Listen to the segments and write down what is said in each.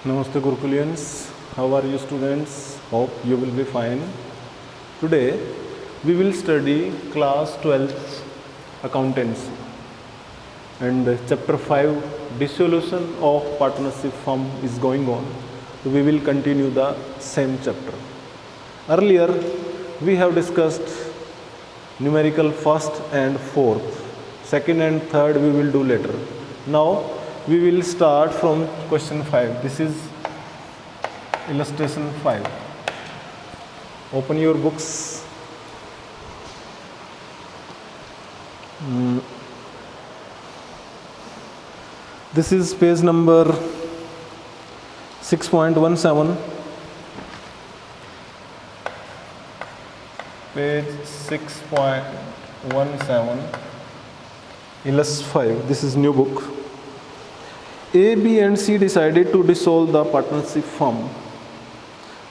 Namaste Gurukulians, how are you students? Hope you will be fine. Today we will study class 12th accountancy and chapter 5 dissolution of partnership firm is going on. So we will continue the same chapter. Earlier we have discussed numerical first and fourth, second and third we will do later. Now we will start from question 5. This is illustration 5. Open your books. This is page number 6.17. Page 6.17. Illust 5. This is new book. A, B and C decided to dissolve the partnership firm.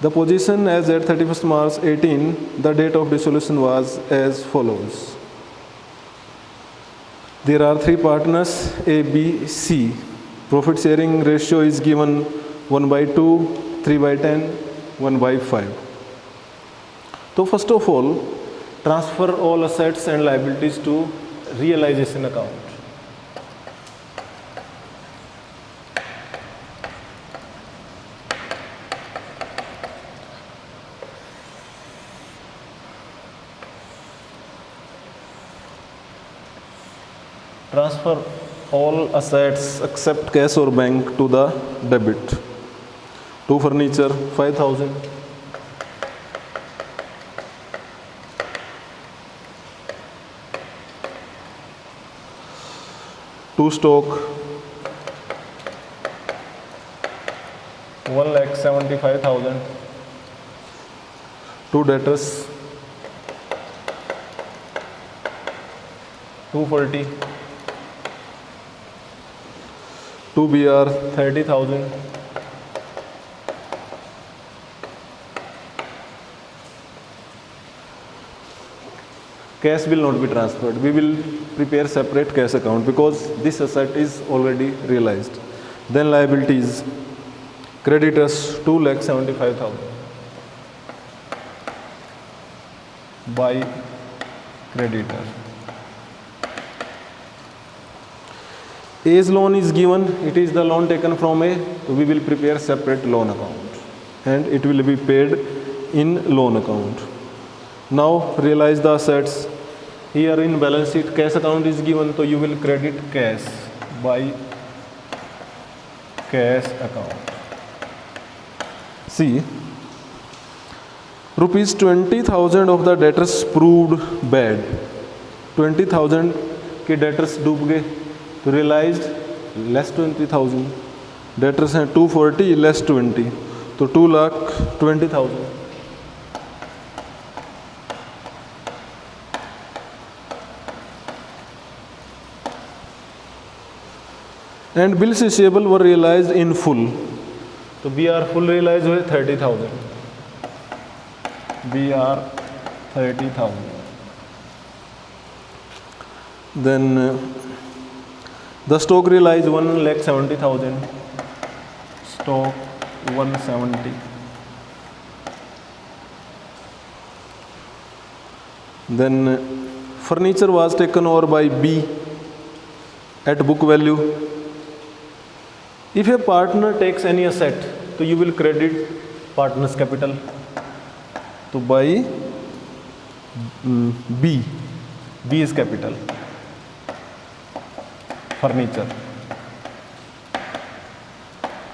The position as at 31st March 18, the date of dissolution was as follows. There are three partners A, B, C. Profit sharing ratio is given 1/2, 3/10, 1/5. So first of all, transfer all assets and liabilities to realization account. Transfer all assets except cash or bank to the debit. To furniture 5,000. To stock 1,75,000. To debtors 240. To BR 30,000. Cash will not be transferred. We will prepare separate cash account because this asset is already realized. Then liabilities. Creditors 2,75,000 by creditor. A's loan is given, it is the loan taken from A, so we will prepare separate loan account and it will be paid in loan account. Now realize the assets. Here in balance sheet cash account is given, so you will credit cash by cash account. See, rupees 20,000 of the debtors proved bad. 20,000 के debtors डूब गए. तो realized less 20,000. Debtors हैं 240 less 20. तो 2,20,000. And bills receivable were realized in full. तो BR full realized हुए 30,000. BR 30,000. Then the stock realized 1,70,000. Stock 170. Then furniture was taken over by B at book value. If a partner takes any asset, so you will credit partner's capital. So by B is capital. Furniture.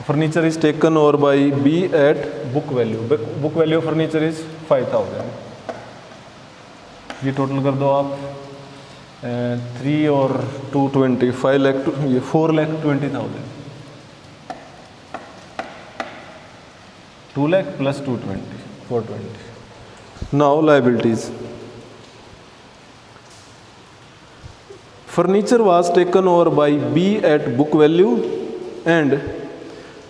Furniture is taken over by B at book value. Book value of furniture is 5,000. ये total कर दो आप 3 और 220 5 lakh 4,20,000. 2 lakh plus 220 420. Now liabilities. Furniture was taken over by B at book value and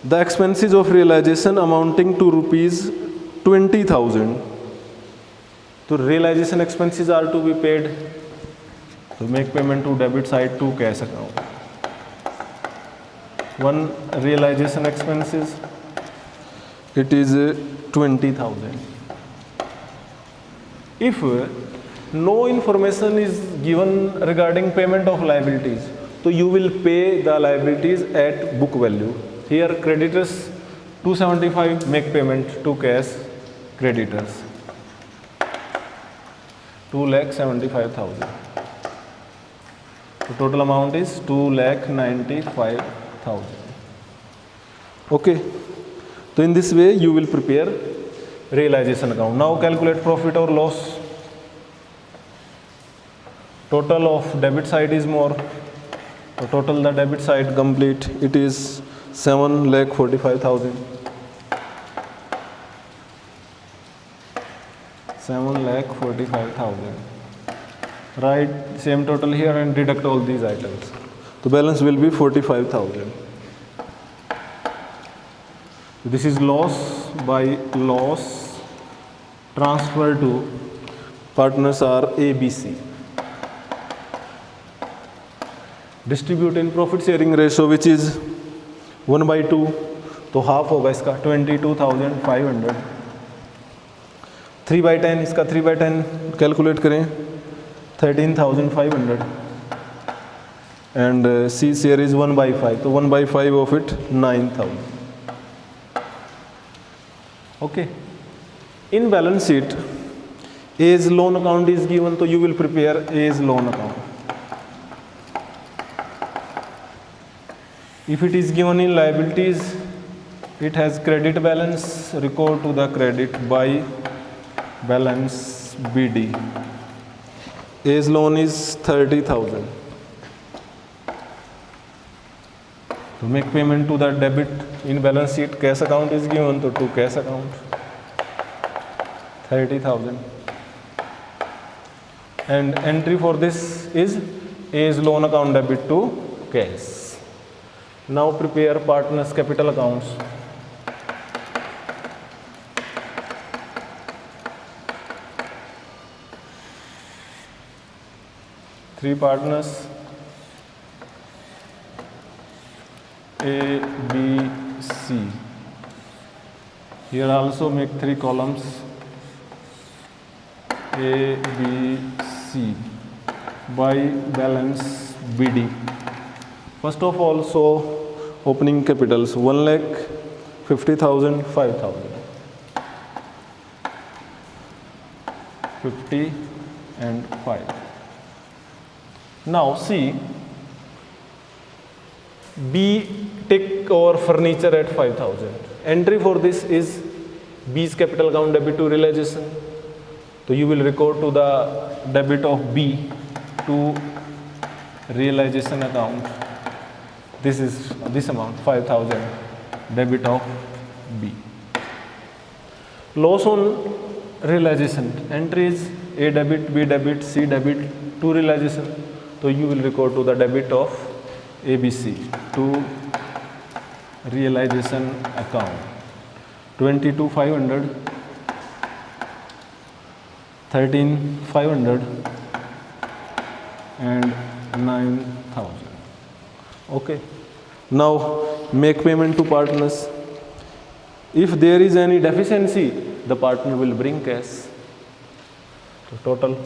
the expenses of realization amounting to rupees 20,000. So realization expenses are to be paid. So make payment to debit side to cash account. One realization expenses it is 20,000. If no information is given regarding payment of liabilities, so you will pay the liabilities at book value. Here creditors 275, make payment to cash creditors 2,75,000. The total amount is 2,95,000. Okay. So in this way you will prepare realization account. Now calculate profit or loss. Total of debit side is more. So total the debit side complete. It is 7,45,000. 7,45,000. Write same total here and deduct all these items. The balance will be 45,000. This is loss by loss transfer to partners are ABC. Distribute in profit sharing ratio which is 1/2. तो half होगा इसका 22,500. 3/10 इसका 3/10 calculate करें 13,500. And C share is 1/5, तो 1/5 of it 9,000. Okay. In balance sheet, A's loan account is given, so you will prepare A's loan account. If it is given in liabilities, it has credit balance, record to the credit by balance BD. A's loan is 30,000. To make payment to the debit in balance sheet, cash account is given, so to cash account 30,000. And entry for this is A's loan account debit to cash. Now prepare partners capital accounts. Three partners A, B, C. Here also make three columns A, B, C by balance BD. First of all, so opening capitals 1,50,000, 5,000. 50 and 5. Now see, B take over furniture at 5,000. Entry for this is B's capital account debit to realization. So you will record to the debit of B to realization account. This is this amount 5,000 debit of B. Loss on realization. Entry is A debit, B debit, C debit to realization. So you will record to the debit of ABC to realization account 22,500, 13,500 and 9,000. Okay. Now make payment to partners. If there is any deficiency, the partner will bring cash. So total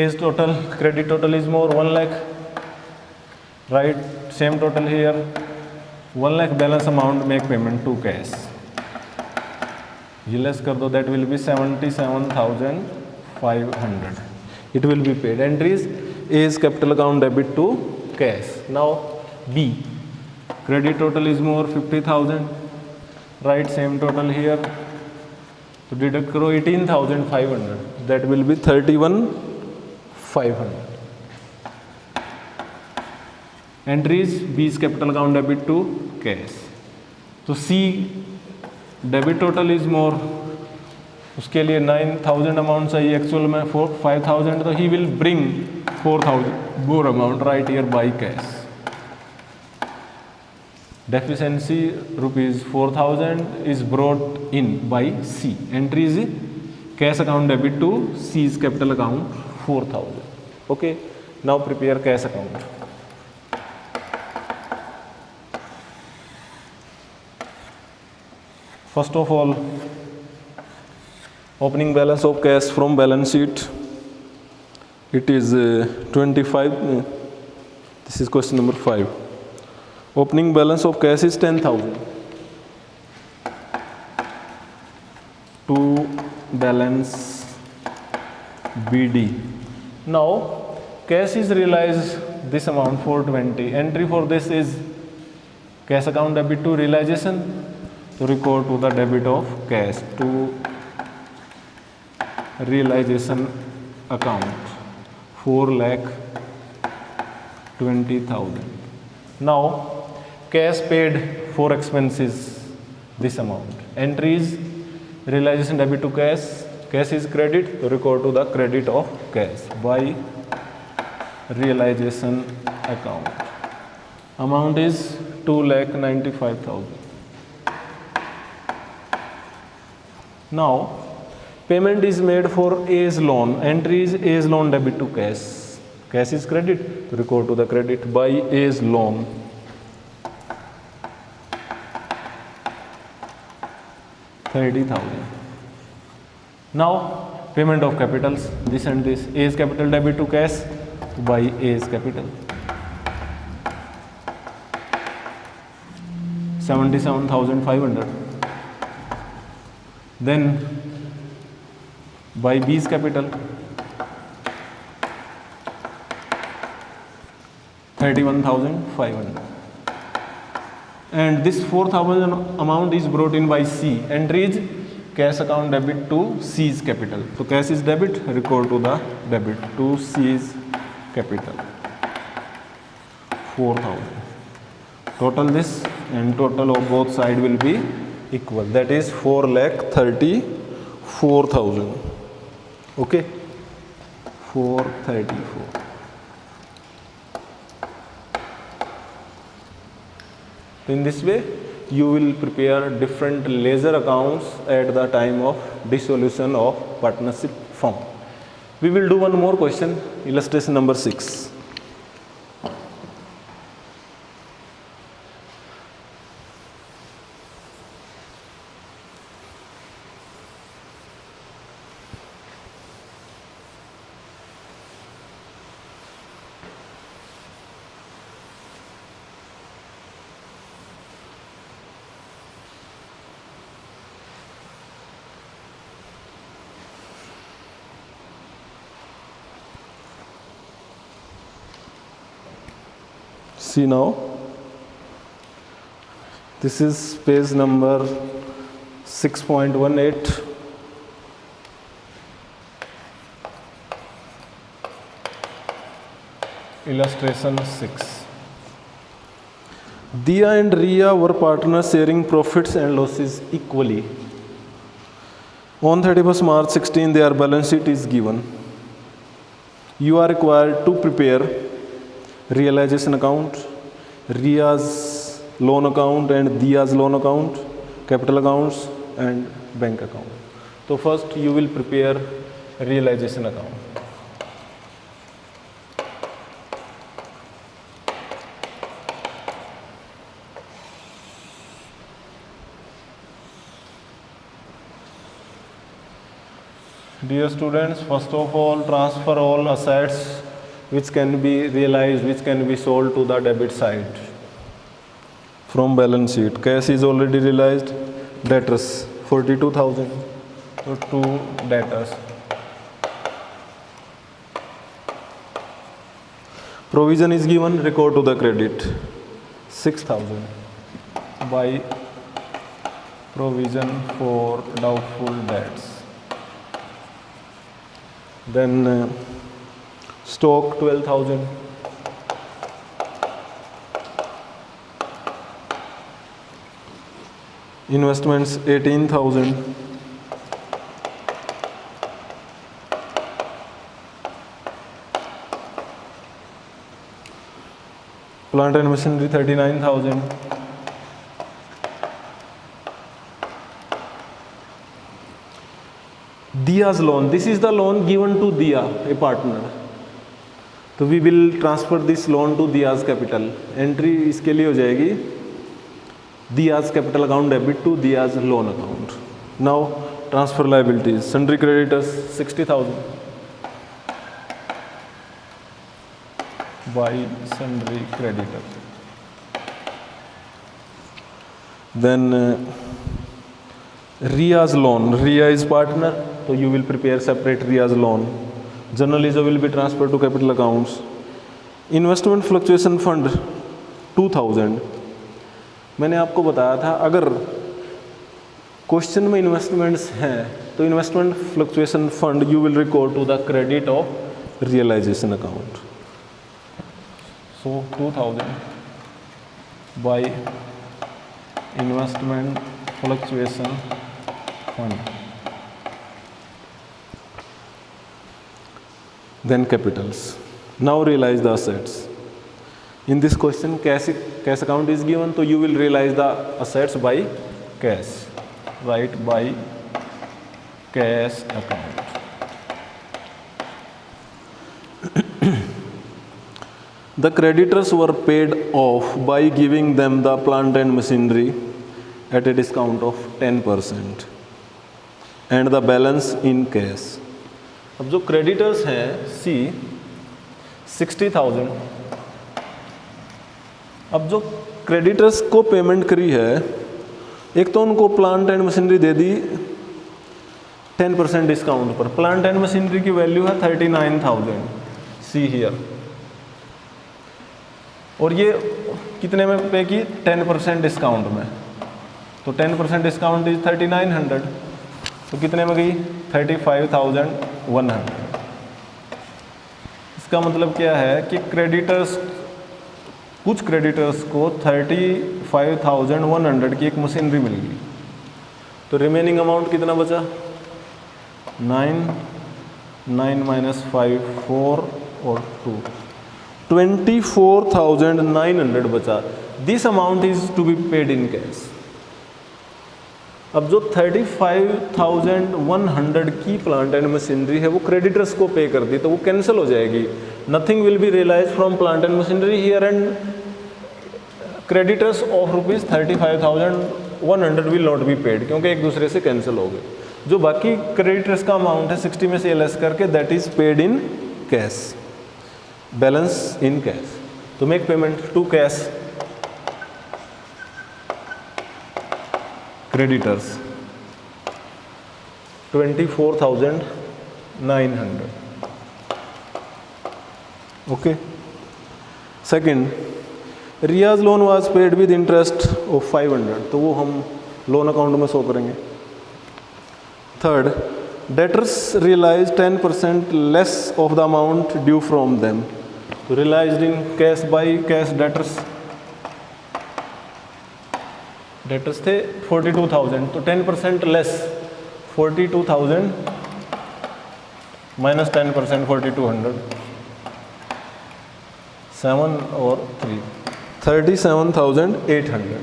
A's total, credit total is more 1 lakh. Right, same total here. 1 lakh balance amount, make payment to cash. ये less कर दो, that will be 77,500. It will be paid. Entries A's capital account debit to cash. Now B, credit total is more 50,000. Right, same total here. So deduct करो 18,500. That will be 31,500. Entries B's capital account debit to cash. So C debit total is more, उसके लिए 9,000 amount चाहिए, actual में 5,000, तो he will bring 4,000 more amount right here by cash. Deficiency ₹4,000 is brought in by C. Entry is cash account debit to C's capital account 4,000. Okay. Now prepare cash account. First of all, opening balance of cash from balance sheet. It is 25. This is question number 5. Opening balance of cash is 10,000. To balance BD. Now cash is realized this amount 420. Entry for this is cash account debit to realization. So record to the debit of cash to realization account 4,20,000. Now cash paid for expenses this amount. Entry is realization debit to cash. Cash is credit, so record to the credit of cash by realization account. Amount is 2,95,000. Now payment is made for A's loan. Entry is A's loan debit to cash. Cash is credit, so record to the credit by A's loan. 30,000. Now payment of capitals, this and this. A's capital debit to cash by A's capital. 77,500. Then by B's capital 31,500. And this 4,000 amount is brought in by C. Entry is cash account debit to C's capital. So cash is debit, record to the debit to C's capital. 4,000. Total this and total of both side will be equal. That is 4,34,000. Okay, 434. In this way, you will prepare different ledger accounts at the time of dissolution of partnership firm. We will do one more question, illustration number 6. See now, this is page number 6.18. Illustration 6. Dia and Ria were partners sharing profits and losses equally. On 31st March 16, their balance sheet is given. You are required to prepare realization account, Ria's loan account and Dia's loan account, capital accounts and bank account. So first you will prepare realization account. Dear students, first of all, transfer all assets which can be realized, which can be sold to the debit side from balance sheet. Cash is already realized. Debtors 42,000. So 2 debtors. Provision is given, record to the credit 6,000 by provision for doubtful debts. Then stock 12,000. Investments 18,000. Plant and machinery 39,000. Dia's loan. This is the loan given to Dia, a partner. तो we will transfer this loan to Dia's capital. Entry इसके लिए हो जाएगी Diya's capital account debit to Diya's loan account. Now transfer liabilities. Sundry creditors 60,000 by sundry creditors. Then Riya's loan. Riya is partner, so you will prepare separate Riya's loan. General ledger will be transferred to capital accounts. Investment fluctuation fund 2000. मैंने आपको बताया था अगर question में investments हैं तो investment fluctuation fund you will record to the credit of realisation account. So 2000 by investment fluctuation fund. Then capitals. Now realize the assets. In this question, cash account is given, so you will realize the assets by cash. Write by cash account. The creditors were paid off by giving them the plant and machinery at a discount of 10% and the balance in cash. अब जो creditors हैं सी 60,000. अब जो creditors को payment करी है, एक तो उनको plant and machinery they the 10% discount पर. प्लांट एंड मशीनरी की वैल्यू है 39,000 सी हियर. और ये कितने में पे की? 10% डिस्काउंट में. तो 10% डिस्काउंट इज 3900. तो कितने में गई? 35,100. इसका मतलब क्या है कि क्रेडिटर्स, कुछ क्रेडिटर्स को 35,100 की एक मशीनरी मिल गई. तो रिमेनिंग अमाउंट कितना बचा? 9 माइनस 5 4 और 2 24,900 बचा. This amount is to be paid in cash. अब जो 35,100 की प्लांट एंड मशीनरी है वो क्रेडिटर्स को पे कर दी, तो वो कैंसिल हो जाएगी. Nothing will be realise from plant and machinery here and creditors of rupees 35,100 will not be paid, क्योंकि एक दूसरे से कैंसिल हो गए. जो बाकी क्रेडिटर्स का अमाउंट है 60 में से लेस करके, that is paid in cash. Balance in cash. तो make payment to cash creditors 24,900. Okay. Second, Riya's loan was paid with interest of 500. तो वो हम लोन अकाउंट में शो करेंगे. Third, debtors realized 10% less of the amount due from them. तो realized in cash by cash debtors. Debtors थे 42,000, तो 10% less 42,000 minus 10% 4,200. 7 और 3 37,800.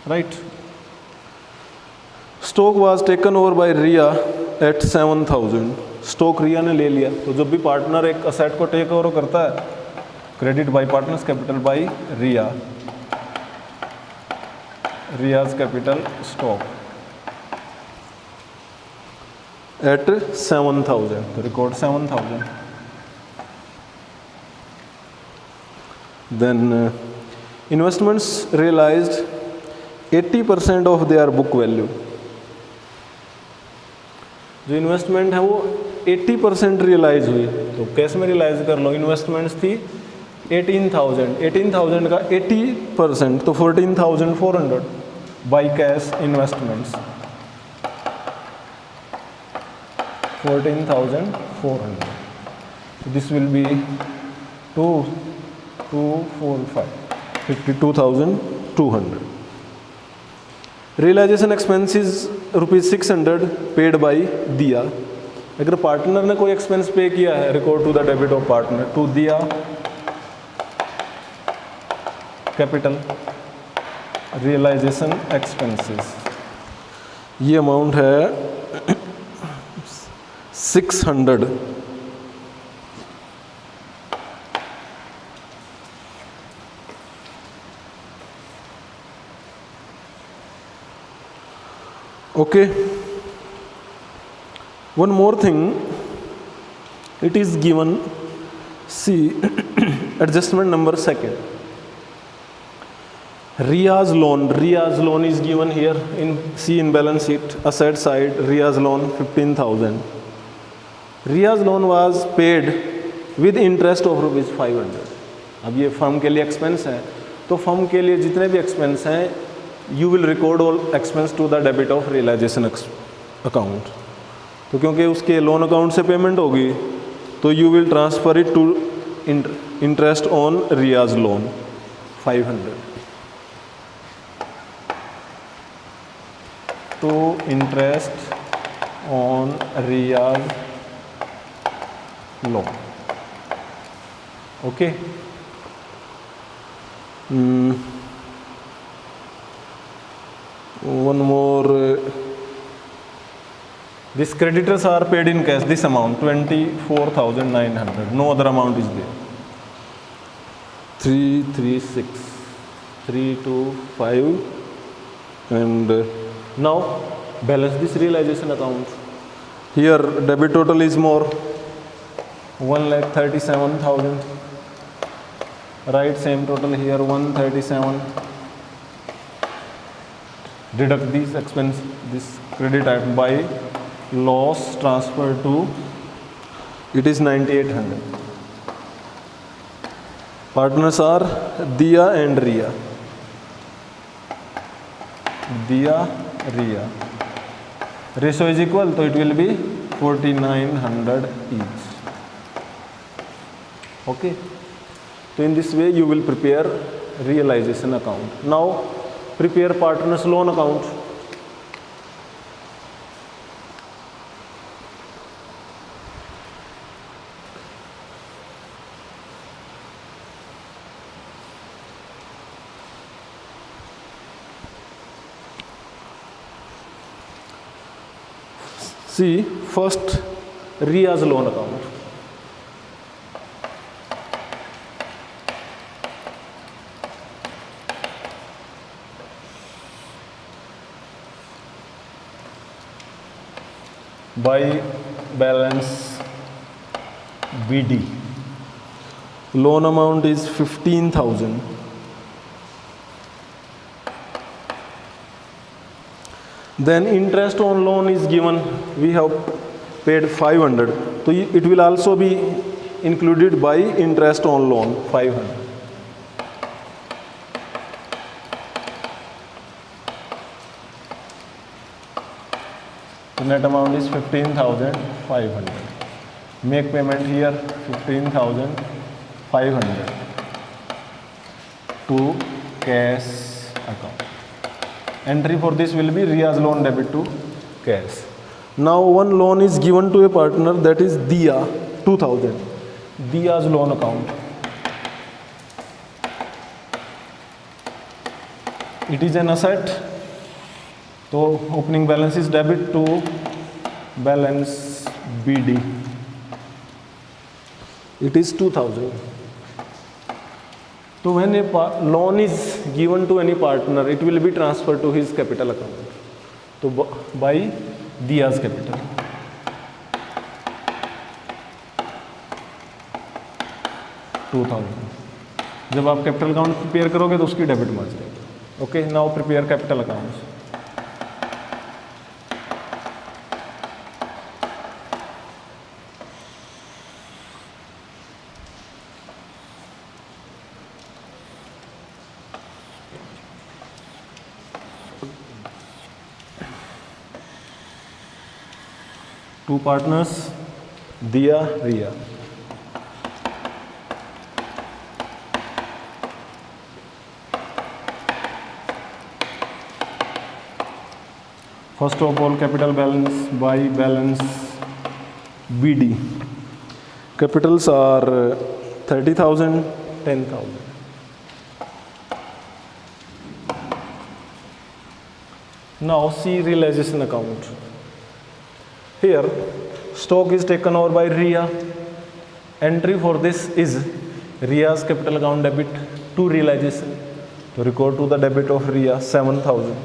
Right. Stock was taken over by Riya at 7,000. Stock Riya ने ले लिया. तो जब भी पार्टनर एक असेट को टेक ओवर करता है, credit by partners capital by Riya. Riya's capital stock at 7,000. तो record 7,000. Then investments realized 80% of their book value. जो इन्वेस्टमेंट है वो 80% रियलाइज हुई. तो कैश में रियलाइज कर लो. इन्वेस्टमेंट्स थी 18,000 का 80%, तो 14,400 by cash investments. 14,400. This will be 52,200. Realisation expenses ₹600 paid by दिया. अगर पार्टनर ने कोई एक्सपेंस पे किया है, record to the debit of partner to दिया कैपिटल रियलाइजेशन एक्सपेंसेस. ये अमाउंट है 600. Okay. One more thing, it is given, see, adjustment number second. Ria's loan is given here in C in balance sheet, asset side, Ria's loan 15,000. Ria's loan was paid with interest of rupees 500. अब ये firm के लिए expense है, तो firm के लिए जितने भी एक्सपेंस हैं you will record all expense to the debit of realisation account. तो क्योंकि उसके लोन अकाउंट से पेमेंट होगी तो you will transfer it to interest on Riya's loan 500. तो interest on Riya's loan. Okay. One more. These creditors are paid in cash. This amount 24,900. No other amount is there. 336, 325, and now balance this realization account. Here debit total is more. 1,37,000. Right, same total here 137. Deduct these expense, this credit item by loss transfer to, it is 9,800. Partners are Dia and Ria. Dia, Ria. Ratio is equal, so it will be 4,900 each. Okay. So in this way you will prepare realization account. Now prepare partners loan account. See, first Ria's loan account. By balance BD. Loan amount is 15,000. Then interest on loan is given. We have paid 500. So it will also be included by interest on loan 500. The net amount is 15,500. Make payment here 15,500 to cash account. Entry for this will be Ria's loan debit to cash. Now one loan is given to a partner, that is Dia, 2,000. Dia's loan account. It is an asset. So opening balance is debit to balance BD. It is 2,000. So when a loan is given to any partner, it will be transferred to his capital account. So by Dia's capital. $2,000. जब आप capital account prepare करोगे तो उसकी debit मार्ज रहेगी. Okay, now prepare capital accounts. Two partners, Dia, Ria. First of all, capital balance by balance BD. Capitals are 30,000, 10,000. Now see realization account. Here stock is taken over by Ria. Entry for this is Ria's capital account debit to realization. To record to the debit of Ria 7,000.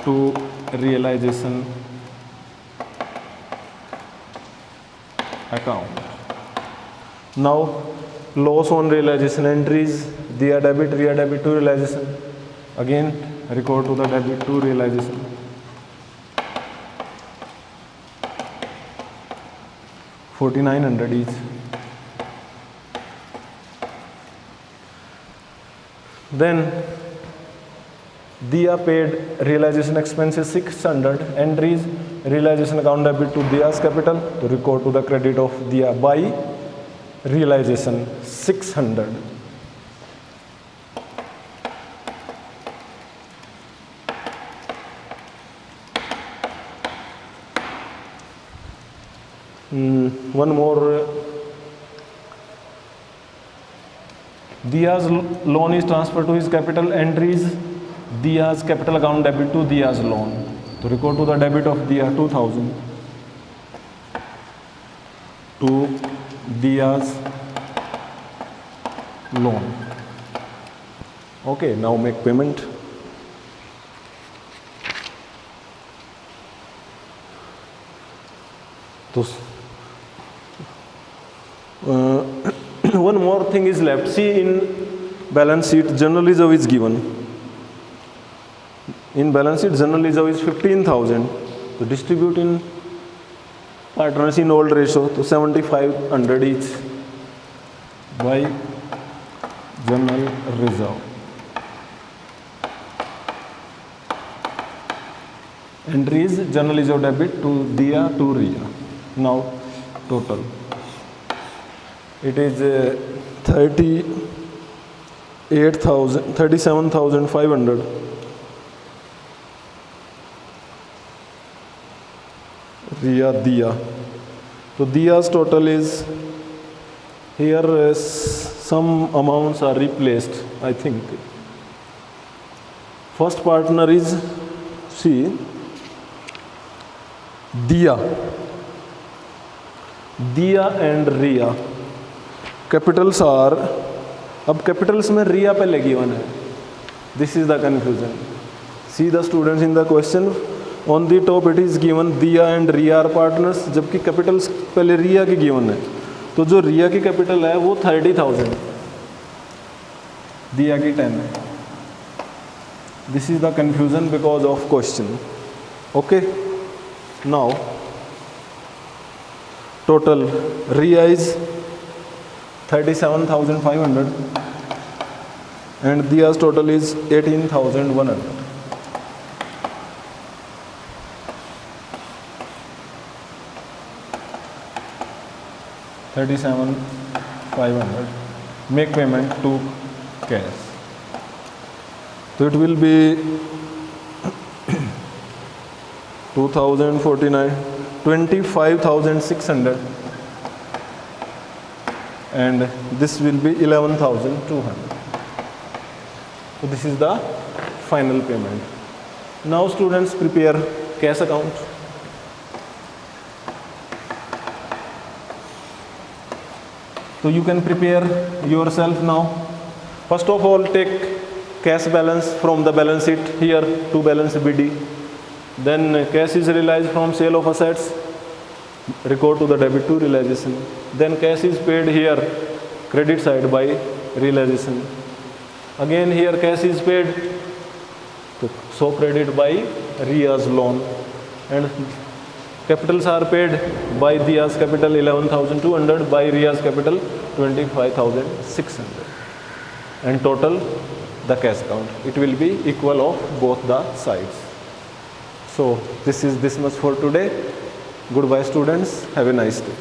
to realization account. Now loss on realization entries, dia debit to realization. Again record to the debit to realization. $4,900 each. Then Dia paid realization expenses 600, entries realization account debit to Dia's capital to record to the credit of Dia by realization 600. One more. Dia's loan is transferred to his capital, entries Dia's capital account debit to Dia's loan to record to the debit of Dia 2000 to Dia's loan. Okay, now make payment. One more thing is left. See, in balance sheet general reserve is given. In balance sheet general reserve is 15,000 to distribute in partners in old ratio to 7,500 each by general reserve. Entries general reserve debit to Dia to Ria. Now total. It is 37,500. Dia. So Dia's total is here. Some amounts are replaced, I think. First partner is Dia and Ria. Capitals are, अब capitals में Ria पहले given है. This is the confusion. See the students in the question. On the top it is given Dia and Ria are partners, जबकि capitals पहले Ria की given है. तो जो Ria की capital है वो 30,000, Dia की 10 है. This is the confusion because of question. Okay. Now total Ria is 37,500 and Dia's total is 18,100. $37,500. Make payment to cash. So it will be 2,049, 25,600. And this will be 11,200. So this is the final payment. Now students prepare cash account. So you can prepare yourself now. First of all, take cash balance from the balance sheet here to balance BD. Then cash is realized from sale of assets. Record to the debit to realization. Then cash is paid here, credit side by realization. Again here cash is paid, so credit by Ria's loan. And capitals are paid by Dia's capital 11,200, by Ria's capital 25,600. And total the cash account. It will be equal of both the sides. So this is this much for today. Goodbye students. Have a nice day.